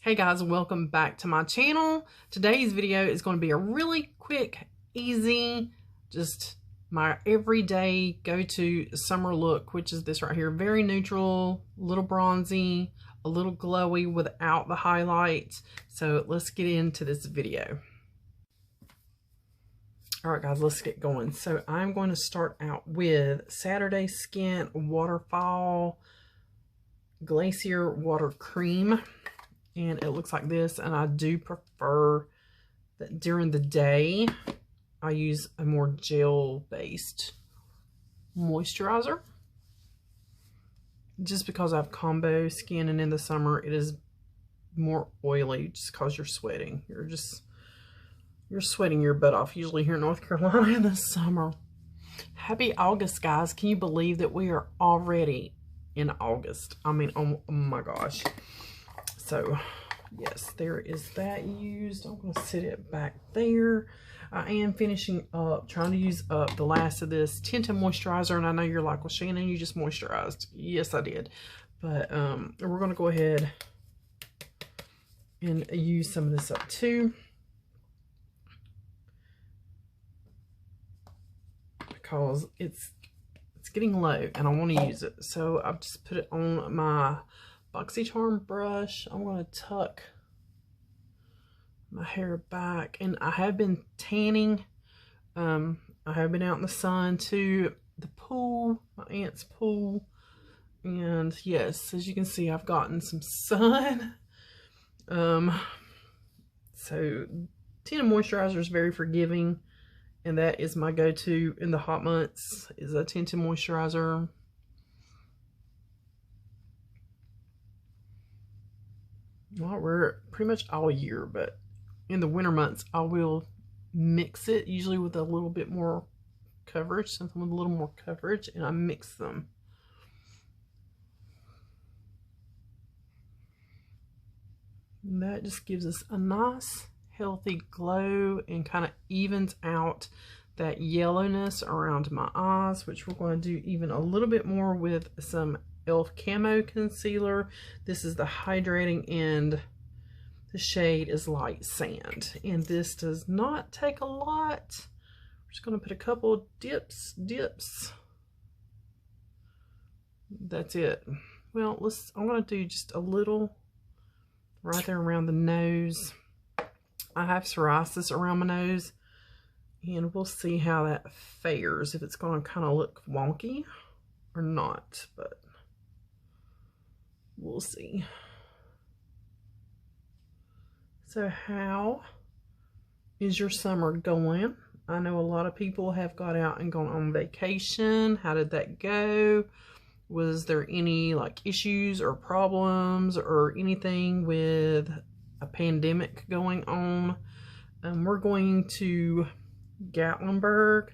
Hey guys, welcome back to my channel. Today's video is going to be a really quick, easy, just my everyday go-to summer look, which is this right here. Very neutral, a little bronzy, a little glowy without the highlights. So let's get into this video. All right guys, let's get going. So I'm going to start out with Saturday Skin Waterfall Glacier Water Cream. And it looks like this, and I do prefer that during the day I use a more gel-based moisturizer. Just because I have combo skin, and in the summer it is more oily just because you're sweating. You're sweating your butt off usually here in North Carolina in the summer. Happy August, guys. Can you believe that we are already in August? I mean, oh my gosh. So, yes, there is that used. I'm going to sit it back there. I am finishing up, trying to use up the last of this tinted moisturizer. And I know you're like, well, Shannon, you just moisturized. Yes, I did. But we're going to go ahead and use some of this up too. Because it's getting low and I want to use it. So I've just put it on my Boxycharm brush. I'm going to tuck my hair back, and I have been tanning. I have been out in the sun to the pool, my aunt's pool, and yes, as you can see, I've gotten some sun. So tinted moisturizer is very forgiving, and that is my go-to in the hot months, is a tinted moisturizer. Well, we're pretty much all year, but in the winter months, I will mix it, usually with a little bit more coverage, something with a little more coverage, and I mix them. And that just gives us a nice, healthy glow and kind of evens out that yellowness around my eyes, which we're going to do even a little bit more with some e.l.f. Camo Concealer. This is the hydrating, and the shade is Light Sand. And this does not take a lot. We're just going to put a couple dips. That's it. Well, I'm going to do just a little right there around the nose. I have psoriasis around my nose, and we'll see how that fares, if it's going to kind of look wonky or not, but we'll see. So how is your summer going? I know a lot of people have got out and gone on vacation. How did that go? Was there any like issues or problems or anything with a pandemic going on? We're going to Gatlinburg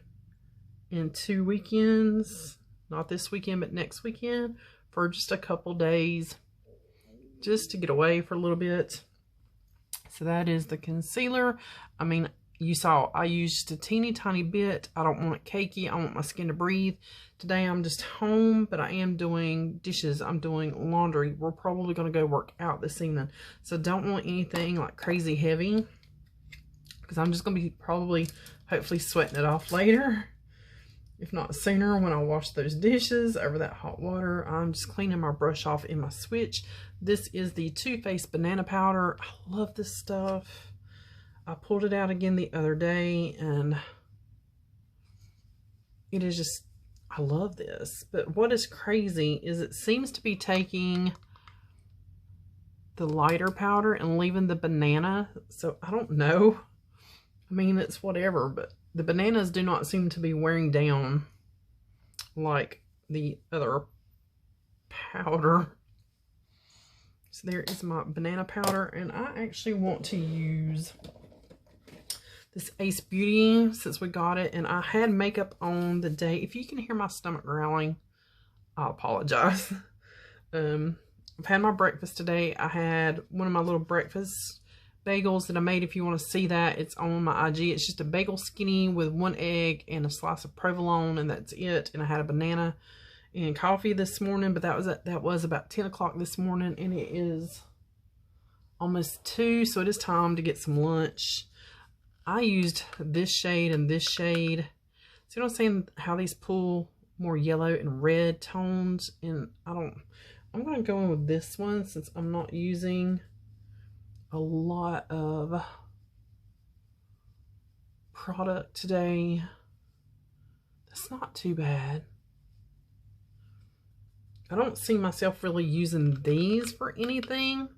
in 2 weekends. Not this weekend, but next weekend, for just a couple days, just to get away for a little bit. So that is the concealer. I mean, you saw I used a teeny tiny bit. I don't want it cakey. I want my skin to breathe. Today I'm just home, but I am doing dishes. I'm doing laundry. We're probably going to go work out this evening. So don't want anything like crazy heavy, because I'm just going to be probably, hopefully, sweating it off later. If not sooner, when I wash those dishes over that hot water. I'm just cleaning my brush off in my switch. This is the Too Faced Banana Powder. I love this stuff. I pulled it out again the other day, and it is just, I love this. But what is crazy is it seems to be taking the lighter powder and leaving the banana. So I don't know. I mean, it's whatever, but the bananas do not seem to be wearing down like the other powder. So there is my banana powder, and I actually want to use this Ace Beauty since we got it, and I had makeup on the day. If you can hear my stomach growling, I apologize. I've had my breakfast today. I had one of my little breakfast bagels that I made. If you want to see that, it's on my IG. It's just a bagel skinny with 1 egg and a slice of provolone, and that's it. And I had a banana and coffee this morning, but that was about 10 o'clock this morning, and it is almost 2, so it is time to get some lunch. I used this shade and this shade. See what I'm saying? How these pull more yellow and red tones, and I'm gonna go in with this one since I'm not using a lot of product today. That's not too bad. I don't see myself really using these for anything.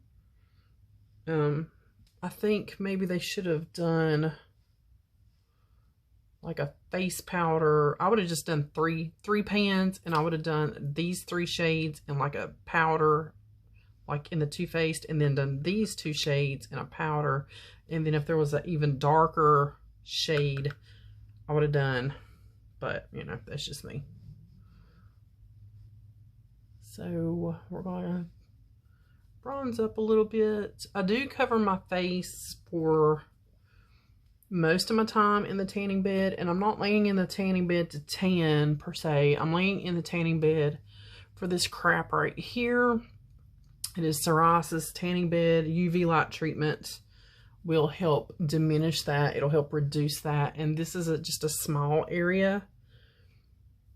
I think maybe they should have done like a face powder. I would have just done three pans, and I would have done these 3 shades in like a powder, like in the Too Faced, and then done these 2 shades in a powder. And then if there was an even darker shade, I would have done, but you know, that's just me. So we're gonna bronze up a little bit. I do cover my face for most of my time in the tanning bed, and I'm not laying in the tanning bed to tan per se. I'm laying in the tanning bed for this crap right here. It is psoriasis tanning bed. UV light treatment will help diminish that. It'll help reduce that. And this is just a small area.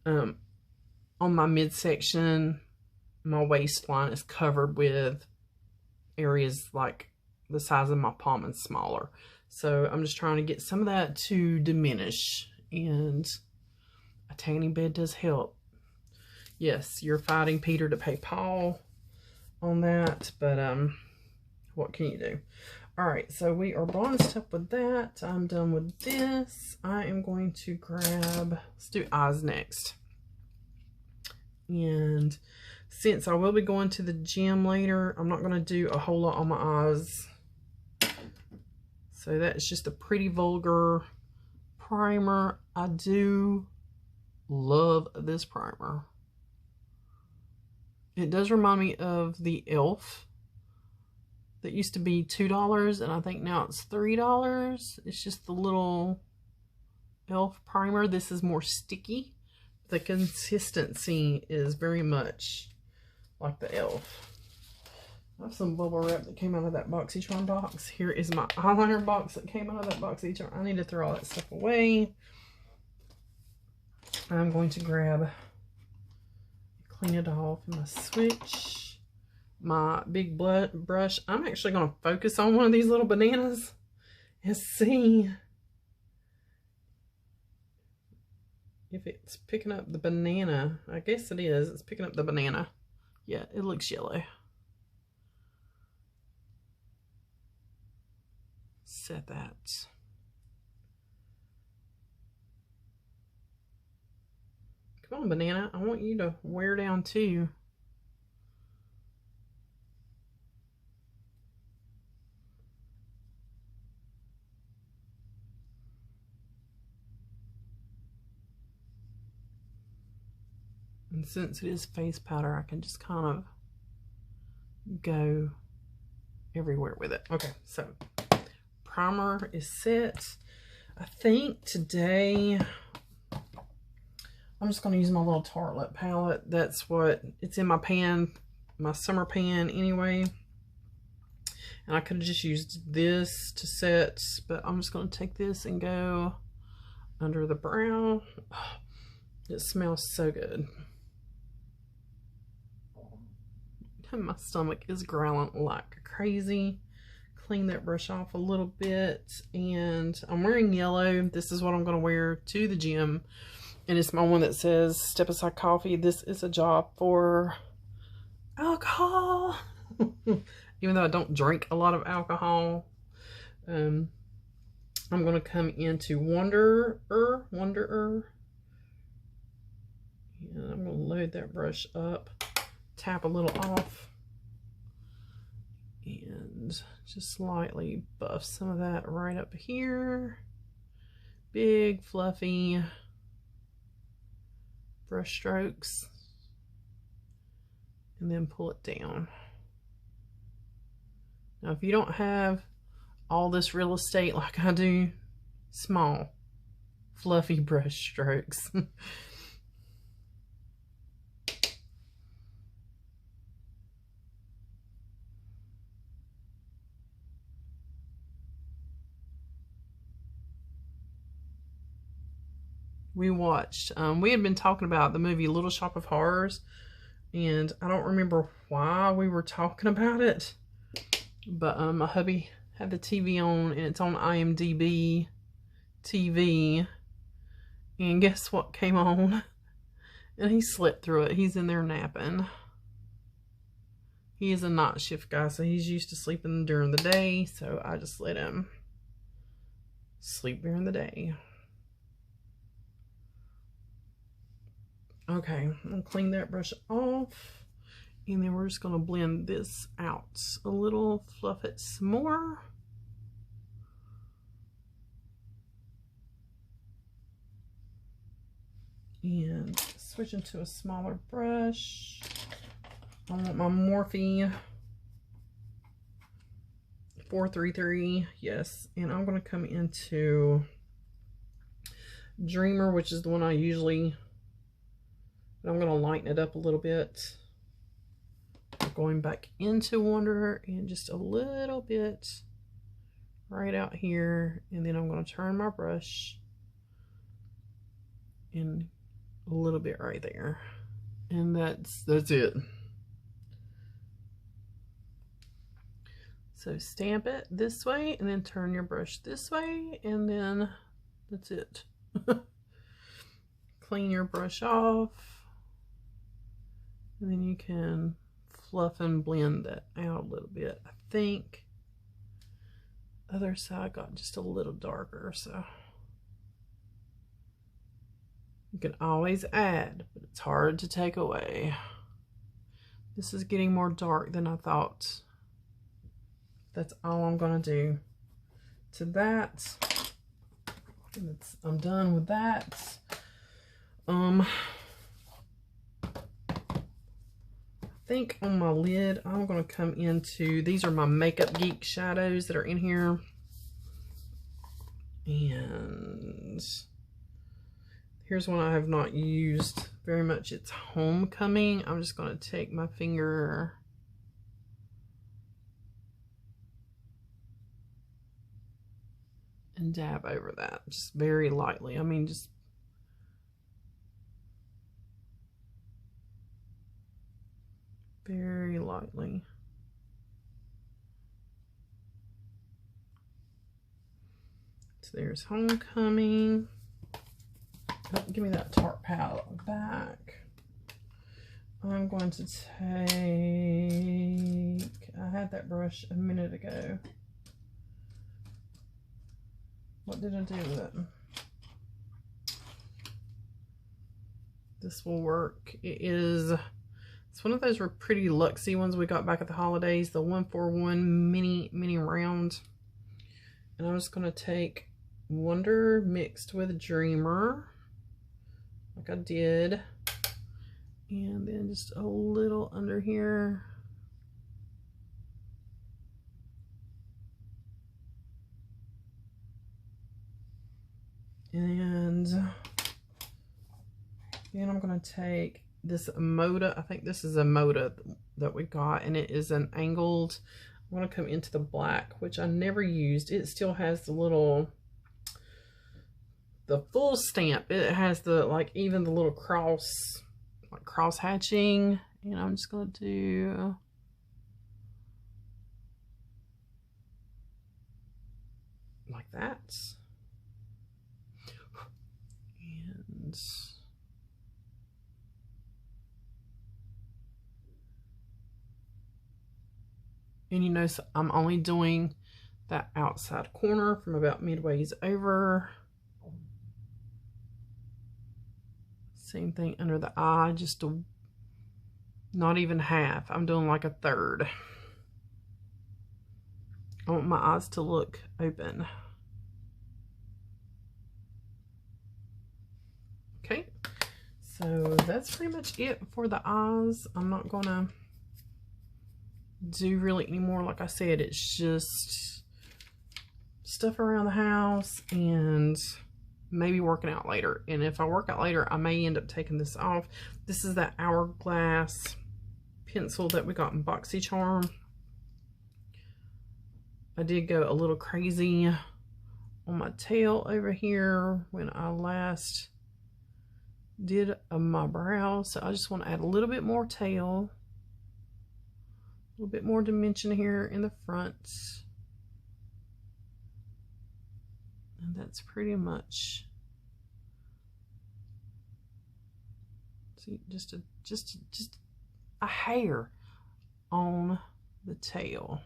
On my midsection, my waistline is covered with areas like the size of my palm and smaller. So I'm just trying to get some of that to diminish, and a tanning bed does help. Yes, you're fighting Peter to pay Paul on that, but what can you do? All right, so we are bronzed up with that. I'm done with this. I am going to grab, let's do eyes next. And since I will be going to the gym later, I'm not going to do a whole lot on my eyes. So that's just a Pretty Vulgar primer. I do love this primer. It does remind me of the e.l.f. that used to be $2, and I think now it's $3. It's just the little e.l.f. primer. This is more sticky. The consistency is very much like the e.l.f. I have some bubble wrap that came out of that Boxycharm box. Here is my eyeliner box that came out of that Boxycharm. I need to throw all that stuff away. I'm going to grab, clean it off in my switch. My big brush. I'm actually going to focus on one of these little bananas and see if it's picking up the banana. I guess it is. It's picking up the banana. Yeah, it looks yellow. Set that. Come on, banana. I want you to wear down too. And since it is face powder, I can just kind of go everywhere with it. Okay, so primer is set. I think today I'm just going to use my little Tartelette palette. That's what it's in my pan, my summer pan anyway. And I could have just used this to set, but I'm just going to take this and go under the brow. Oh, it smells so good. My stomach is growling like crazy. Clean that brush off a little bit, and I'm wearing yellow. This is what I'm going to wear to the gym, and it's my one that says Step Aside Coffee. This is a job for alcohol. Even though I don't drink a lot of alcohol, I'm going to come into Wanderer, and I'm going to load that brush up, tap a little off, and just slightly buff some of that right up here. Big fluffy brush strokes, and then pull it down. Now if you don't have all this real estate like I do, small fluffy brush strokes. we watched, we had been talking about the movie Little Shop of Horrors, and I don't remember why we were talking about it, but my hubby had the TV on, and it's on IMDb TV, and guess what came on? And he slept through it. He's in there napping. He is a night shift guy, so he's used to sleeping during the day, so I just let him sleep during the day. Okay, I'm gonna clean that brush off, and then we're just gonna blend this out a little, fluff it some more. And switching to a smaller brush. I want my Morphe 433, yes, and I'm going to come into Dreamer, which is the one I usually, but I'm going to lighten it up a little bit. I'm going back into Wanderer and just a little bit right out here, and then I'm going to turn my brush in a little bit right there, and that's it. So stamp it this way and then turn your brush this way, and then that's it. Clean your brush off, and then you can fluff and blend that out a little bit. I think other side got just a little darker, so you can always add, but it's hard to take away. This is getting more dark than I thought. That's all I'm gonna do to that. I'm done with that. I think on my lid, I'm gonna come into, these are my Makeup Geek shadows that are in here. And here's one I have not used very much. It's Homecoming. I'm just gonna take my finger and dab over that, just very lightly. I mean, just very lightly. So there's Homecoming. Oh, give me that Tarte palette back. I'm going to take, I had that brush a minute ago. What did I do with it? This will work. It's one of those pretty luxy ones we got back at the holidays, the 141 mini round. And I'm just gonna take Wonder mixed with Dreamer, like I did, and then just a little under here. And then I'm going to take this Moda. I think this is a Moda that we got, and it is an angled. I want to come into the black, which I never used. It still has the little, the full stamp. It has the, like, even the little cross, like cross hatching. And I'm just going to do like that. And you notice I'm only doing that outside corner from about midways over. Same thing under the eye, just not even half. I'm doing like a third. I want my eyes to look open. Okay, so that's pretty much it for the eyes. I'm not gonna do really anymore. Like I said, it's just stuff around the house and maybe working out later. And if I work out later, I may end up taking this off. This is that Hourglass pencil that we got in Boxycharm. I did go a little crazy on my tail over here when I last did my brows, so I just want to add a little bit more tail, a little bit more dimension here in the front, and that's pretty much, see, just a hair on the tail,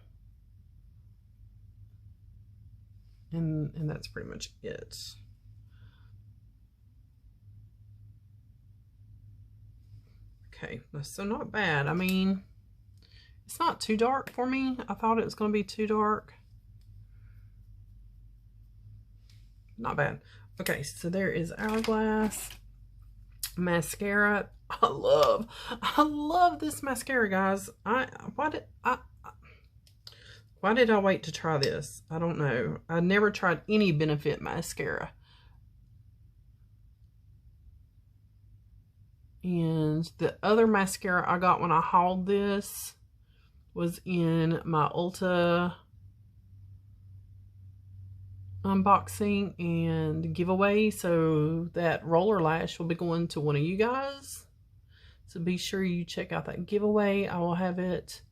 and that's pretty much it. Okay, so not bad. I mean, it's not too dark for me. I thought it was going to be too dark. Not bad. Okay, so there is Hourglass mascara. I love this mascara, guys. Why did I wait to try this? I don't know. I never tried any Benefit mascara. And the other mascara I got when I hauled this was in my Ulta unboxing and giveaway. So that roller lash will be going to one of you guys. So be sure you check out that giveaway. I will have it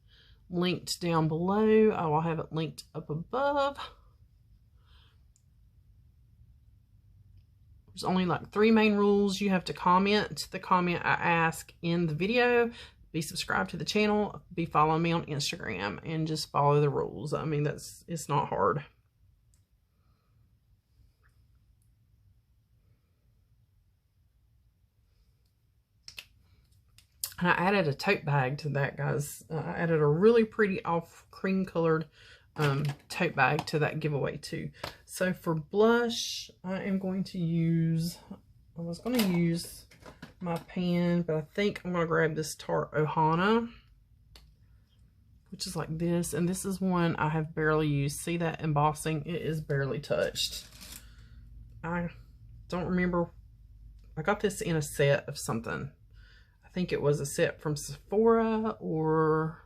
linked down below. I will have it linked up above. There's only like 3 main rules. You have to comment the comment I ask in the video, be subscribed to the channel, be following me on Instagram, and just follow the rules. I mean, it's not hard. And I added a tote bag to that, guys. I added a really pretty off cream colored tote bag to that giveaway too. So for blush, I am going to use, I was going to use my pan, but I think I'm going to grab this Tarte Ohana, which is like this. And this is one I have barely used. See that embossing? It is barely touched. I don't remember. I got this in a set of something. I think it was a set from Sephora or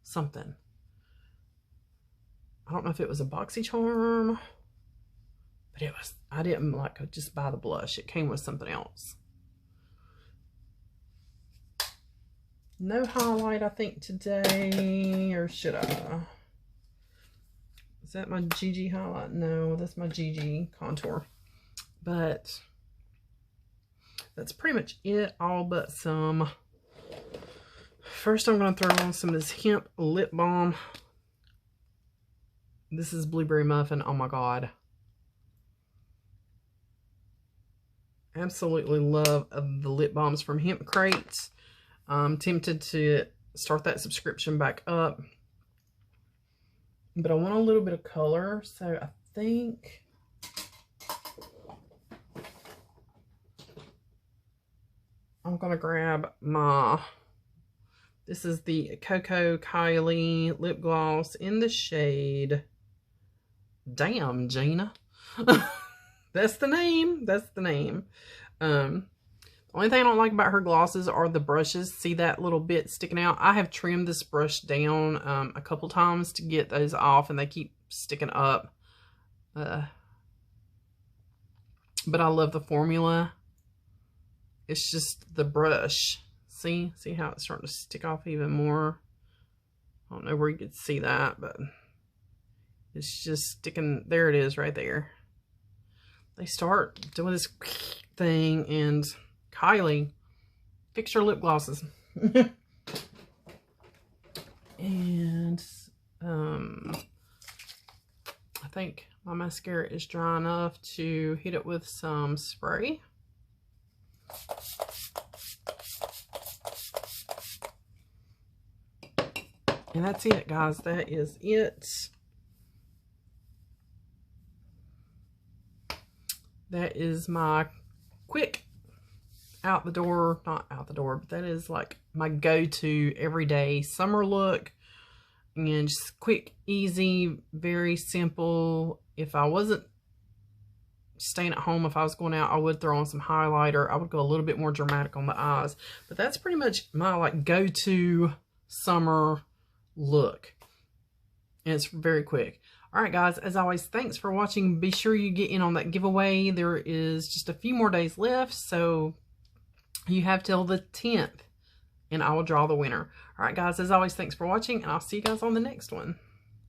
something. I don't know if it was a Boxycharm, but it was, I didn't like just buy the blush. It came with something else. No highlight, I think, today, or should I? Is that my GG highlight? No, that's my GG contour. But that's pretty much it, all but some. First, I'm going to throw on some of this hemp lip balm. This is Blueberry Muffin. Oh my God. Absolutely love the lip balms from Hemp Crate. I'm tempted to start that subscription back up. But I want a little bit of color, so I think I'm going to grab my, this is the Coco Kylie lip gloss in the shade, damn, Gina. That's the name. That's the name. The only thing I don't like about her glosses are the brushes. See that little bit sticking out? I have trimmed this brush down a couple times to get those off, and they keep sticking up. But I love the formula. It's just the brush. See how it's starting to stick off even more? I don't know where you could see that, but it's just sticking. There it is right there. They start doing this thing, and Kylie, fix your lip glosses. And I think my mascara is dry enough to hit it with some spray. And that's it, guys. That is it. That is my quick out the door, not out the door, but that is like my go-to everyday summer look. And just quick, easy, very simple. If I wasn't staying at home, if I was going out, I would throw on some highlighter. I would go a little bit more dramatic on the eyes. But that's pretty much my like go-to summer look. And it's very quick. All right, guys, as always, thanks for watching. Be sure you get in on that giveaway. There is just a few more days left, so You have till the 10th, and I will draw the winner. All right, guys, as always, thanks for watching, and I'll see you guys on the next one.